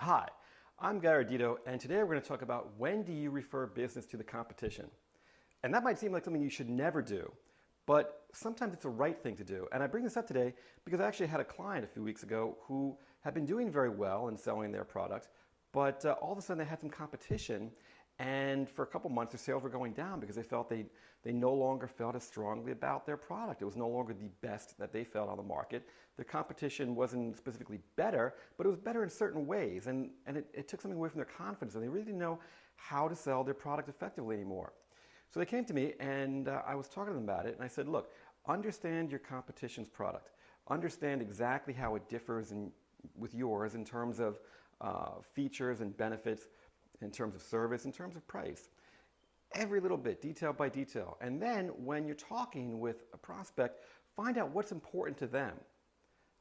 Hi, I'm Guy Ardito, and today we're going to talk about when do you refer business to the competition. And that might seem like something you should never do, but sometimes it's the right thing to do. And I bring this up today because I actually had a client a few weeks ago who had been doing very well in selling their product, but all of a sudden they had some competition, and for a couple months their sales were going down because they no longer felt as strongly about their product. It was no longer the best that they felt on the market. The competition wasn't specifically better, but it was better in certain ways, and it took something away from their confidence, and they really didn't know how to sell their product effectively anymore. So they came to me, and I was talking to them about it, and I said, look, understand your competition's product. Understand exactly how it differs with yours in terms of features and benefits, in terms of service, in terms of price. Every little bit, detail by detail. And then when you're talking with a prospect, find out what's important to them.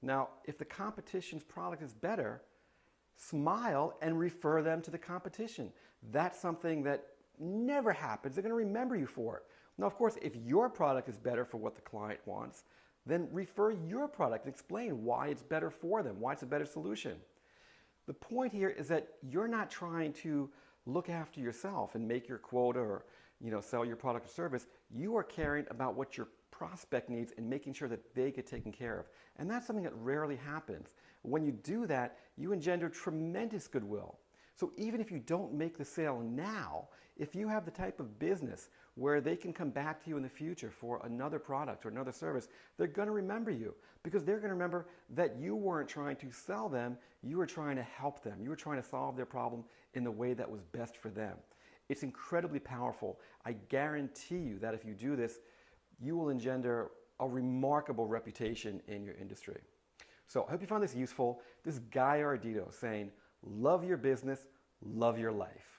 Now, if the competition's product is better, smile and refer them to the competition. That's something that never happens. They're going to remember you for it. Now, of course, if your product is better for what the client wants, then refer your product and explain why it's better for them, why it's a better solution. The point here is that you're not trying to look after yourself and make your quota or sell your product or service. You are caring about what your prospect needs and making sure that they get taken care of. And that's something that rarely happens. When you do that, you engender tremendous goodwill. So even if you don't make the sale now, if you have the type of business where they can come back to you in the future for another product or another service, they're going to remember you because they're going to remember that you weren't trying to sell them, you were trying to help them. You were trying to solve their problem in the way that was best for them. It's incredibly powerful. I guarantee you that if you do this, you will engender a remarkable reputation in your industry. So I hope you found this useful. This is Guy Ardito saying, love your business, love your life.